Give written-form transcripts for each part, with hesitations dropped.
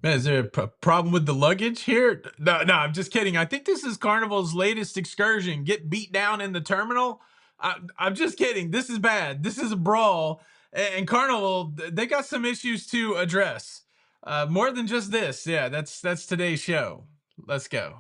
Man, is there a problem with the luggage here? No, no, I'm just kidding. I think this is Carnival's latest excursion. Get beat down in the terminal. I'm just kidding. This is bad. This is a brawl, and Carnival they got some issues to address. More than just this. Yeah, that's today's show. Let's go.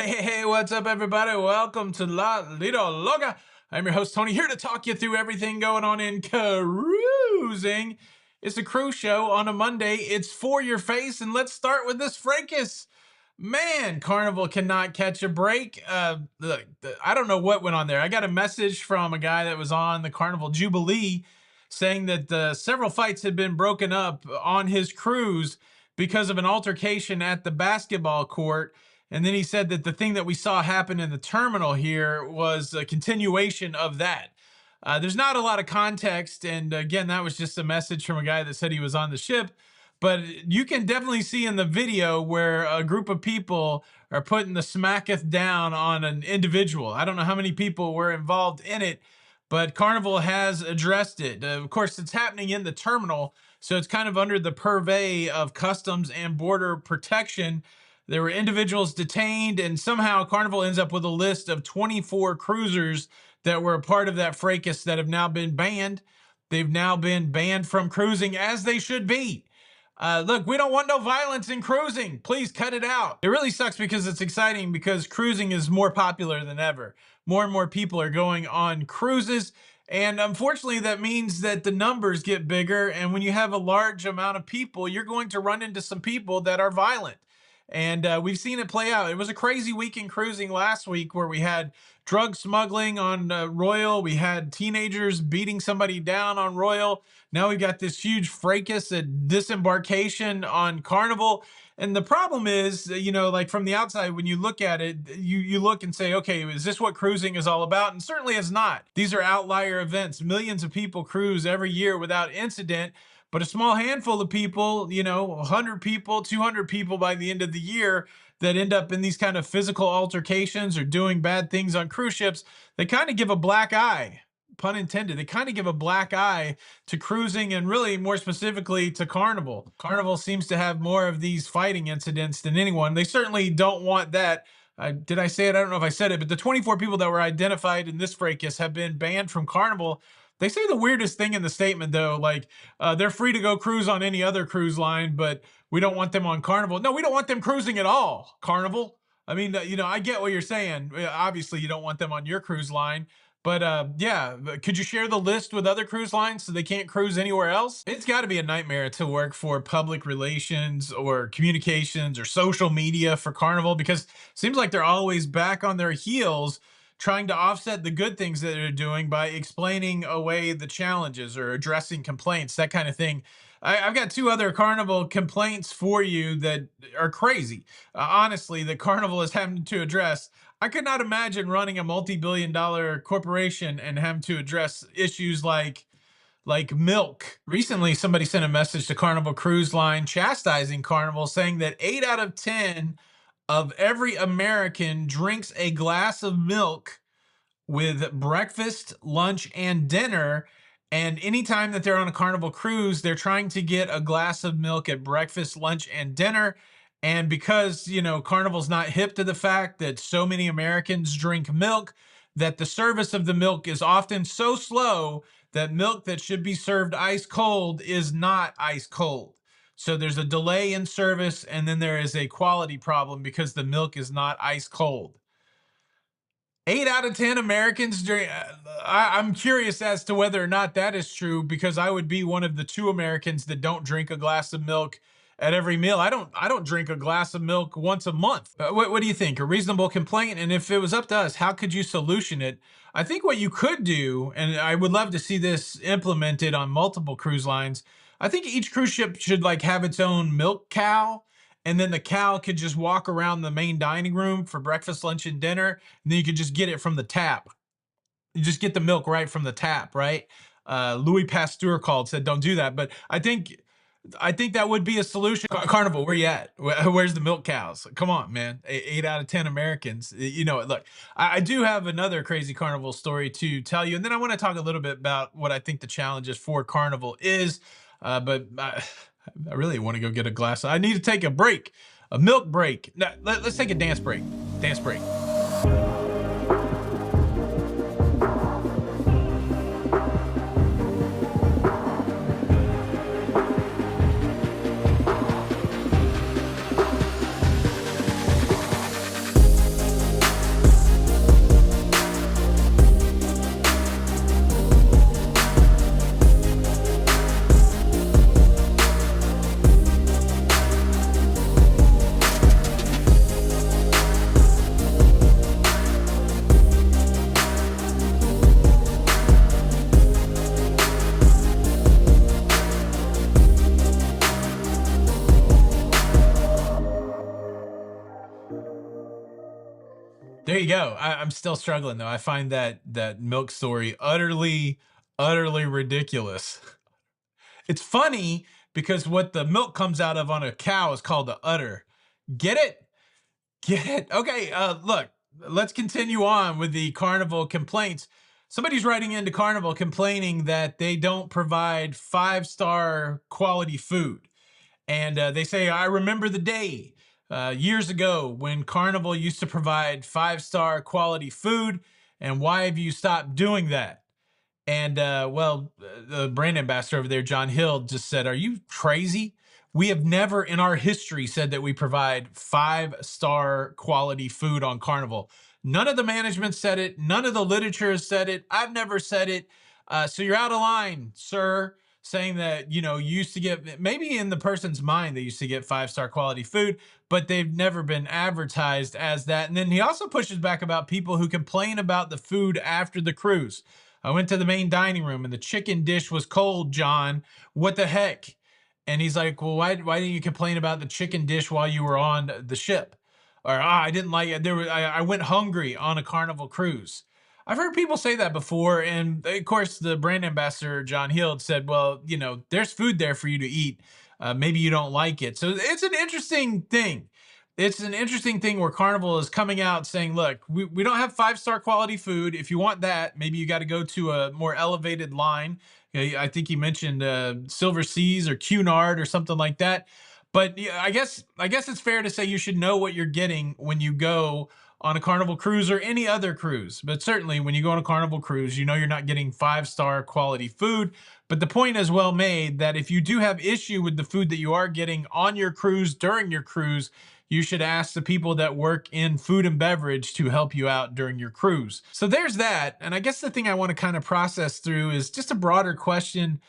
Hey, what's up, everybody? Welcome to La Lido Loga. I'm your host, Tony, here to talk you through everything going on in cruising. It's a cruise show on a Monday. It's for your face, and let's start with this fracas. Man, Carnival cannot catch a break. I don't know what went on there. I got a message from a guy that was on the Carnival Jubilee saying that several fights had been broken up on his cruise because of an altercation at the basketball court. And then he said that the thing that we saw happen in the terminal here was a continuation of that. There's not a lot of context. And again, that was just a message from a guy that said he was on the ship. But you can definitely see in the video where a group of people are putting the smacketh down on an individual. I don't know how many people were involved in it, but Carnival has addressed it. Of course, it's happening in the terminal, so it's kind of under the purvey of Customs and Border Protection. There were individuals detained, and somehow Carnival ends up with a list of 24 cruisers that were a part of that fracas that have now been banned. They've now been banned from cruising, as they should be. Look, we don't want no violence in cruising. Please cut it out. It really sucks because it's exciting because cruising is more popular than ever. More and more people are going on cruises. And unfortunately, that means that the numbers get bigger. And when you have a large amount of people, you're going to run into some people that are violent. And we've seen it play out. It was a crazy week in cruising last week where we had drug smuggling on Royal. We had teenagers beating somebody down on Royal. Now we've got this huge fracas at disembarkation on Carnival. And the problem is, like from the outside, when you look at it, you look and say, okay, is this what cruising is all about? And certainly it's not. These are outlier events. Millions of people cruise every year without incident. But a small handful of people, 100 people, 200 people by the end of the year that end up in these kind of physical altercations or doing bad things on cruise ships, they kind of give a black eye, pun intended. They kind of give a black eye to cruising and really more specifically to Carnival. Carnival seems to have more of these fighting incidents than anyone. They certainly don't want that. Did I say it? I don't know if I said it, but the 24 people that were identified in this fracas have been banned from Carnival. They say the weirdest thing in the statement, though, like they're free to go cruise on any other cruise line, but we don't want them on Carnival. No, we don't want them cruising at all, Carnival. I mean, I get what you're saying. Obviously, you don't want them on your cruise line. But yeah, could you share the list with other cruise lines so they can't cruise anywhere else? It's got to be a nightmare to work for public relations or communications or social media for Carnival because it seems like they're always back on their heels trying to offset the good things that they're doing by explaining away the challenges or addressing complaints, that kind of thing. I've got two other Carnival complaints for you that are crazy. Honestly, that Carnival is having to address. I could not imagine running a multi-billion-dollar corporation and having to address issues like milk. Recently, somebody sent a message to Carnival Cruise Line chastising Carnival, saying that 8 out of 10 of every American drinks a glass of milk with breakfast, lunch, and dinner. And anytime that they're on a Carnival cruise, they're trying to get a glass of milk at breakfast, lunch, and dinner. And because, Carnival's not hip to the fact that so many Americans drink milk, that the service of the milk is often so slow that milk that should be served ice cold is not ice cold. So there's a delay in service, and then there is a quality problem because the milk is not ice cold. 8 out of 10 Americans drink. I'm curious as to whether or not that is true because I would be one of the 2 Americans that don't drink a glass of milk at every meal. I don't drink a glass of milk once a month. What do you think? A reasonable complaint? And if it was up to us, how could you solution it? I think what you could do, and I would love to see this implemented on multiple cruise lines. I think each cruise ship should have its own milk cow. And then the cow could just walk around the main dining room for breakfast, lunch, and dinner. And then you could just get it from the tap. You just get the milk right from the tap, right? Louis Pasteur said, don't do that. But I think I think that would be a solution. Carnival, where you at? Where's the milk cows? Come on, man. 8 out of 10 Americans. You know, look, I do have another crazy carnival story to tell you, and then I want to talk a little bit about what I think the challenges for carnival is. But I really want to go get a glass. I need to take a break, a milk break. Let's take a dance break. Dance break. There you go. I'm still struggling though. I find that milk story utterly ridiculous. It's funny because what the milk comes out of on a cow is called the udder. Get it? Get it? Okay. Look, let's continue on with the carnival complaints. Somebody's writing into Carnival complaining that they don't provide 5-star quality food. And they say, I remember the day years ago when Carnival used to provide 5-star quality food. And why have you stopped doing that? And the brand ambassador over there, John Hill, just said, are you crazy? We have never in our history said that we provide 5-star quality food on Carnival. None of the management said it. None of the literature has said it. I've never said it. So you're out of line, sir, saying that, you used to get, maybe in the person's mind, they used to get 5-star quality food, but they've never been advertised as that. And then he also pushes back about people who complain about the food after the cruise. I went to the main dining room and the chicken dish was cold, John. What the heck? And he's like, well, why didn't you complain about the chicken dish while you were on the ship? Or, I didn't like it. I went hungry on a Carnival cruise. I've heard people say that before. And of course, the brand ambassador, John Hill, said, well, there's food there for you to eat. Maybe you don't like it. So it's an interesting thing. It's an interesting thing where Carnival is coming out saying, look, we don't have 5-star quality food. If you want that, maybe you got to go to a more elevated line. I think he mentioned Silver Seas or Cunard or something like that. But yeah, I guess it's fair to say you should know what you're getting when you go on a Carnival cruise or any other cruise. But certainly when you go on a Carnival cruise, you're not getting 5-star quality food. But the point is well made that if you do have issue with the food that you are getting on your cruise during your cruise, you should ask the people that work in food and beverage to help you out during your cruise. So there's that. And I guess the thing I want to kind of process through is just a broader question.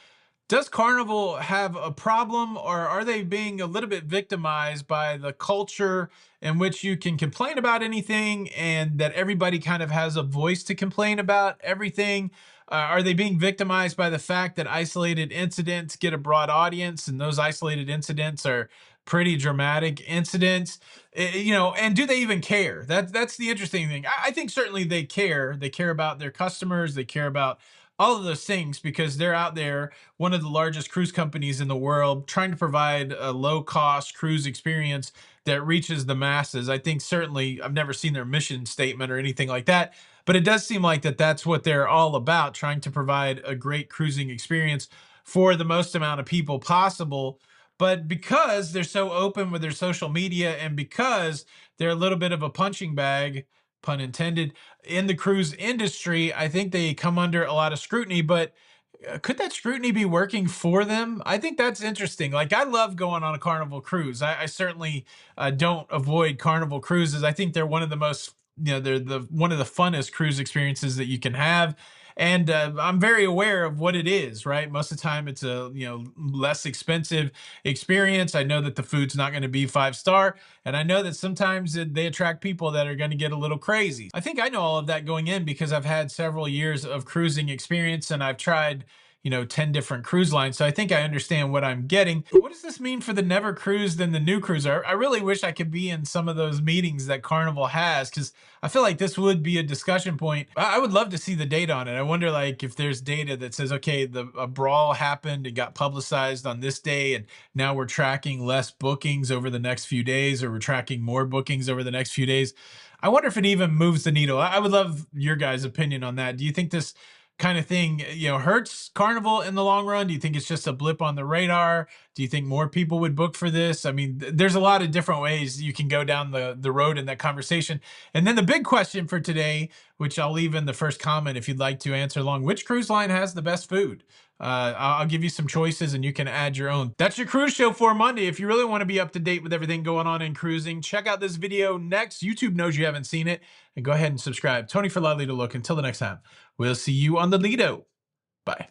Does Carnival have a problem, or are they being a little bit victimized by the culture in which you can complain about anything and that everybody kind of has a voice to complain about everything? Are they being victimized by the fact that isolated incidents get a broad audience and those isolated incidents are pretty dramatic incidents? And do they even care? That's the interesting thing. I think certainly they care. They care about their customers. They care about all of those things because they're out there, one of the largest cruise companies in the world, trying to provide a low cost cruise experience that reaches the masses. I think certainly I've never seen their mission statement or anything like that, but it does seem like that's what they're all about, trying to provide a great cruising experience for the most amount of people possible. But because they're so open with their social media and because they're a little bit of a punching bag, pun intended, in the cruise industry, I think they come under a lot of scrutiny. But could that scrutiny be working for them? I think that's interesting. Like, I love going on a Carnival cruise. I certainly don't avoid Carnival cruises. I think they're one of the most, they're the one of the funnest cruise experiences that you can have. And I'm very aware of what it is, right? Most of the time it's a, less expensive experience. I know that the food's not going to be 5-star. And I know that sometimes they attract people that are going to get a little crazy. I think I know all of that going in because I've had several years of cruising experience and I've tried, 10 different cruise lines. So I think I understand what I'm getting. But what does this mean for the never cruised and the new cruiser? I really wish I could be in some of those meetings that Carnival has, because I feel like this would be a discussion point. I would love to see the data on it. I wonder, like, if there's data that says, okay, a brawl happened and got publicized on this day, and now we're tracking less bookings over the next few days, or we're tracking more bookings over the next few days. I wonder if it even moves the needle. I would love your guys' opinion on that. Do you think this kind of thing, hurts Carnival in the long run? Do you think it's just a blip on the radar? Do you think more people would book for this? I mean, there's a lot of different ways you can go down the road in that conversation. And then the big question for today, which I'll leave in the first comment if you'd like to answer along: which cruise line has the best food? I'll give you some choices and you can add your own. That's your cruise show for Monday. If you really want to be up to date with everything going on in cruising, check out this video next. YouTube knows you haven't seen it, and go ahead and subscribe. Tony for La Lido Look. Until the next time, we'll see you on the Lido. Bye.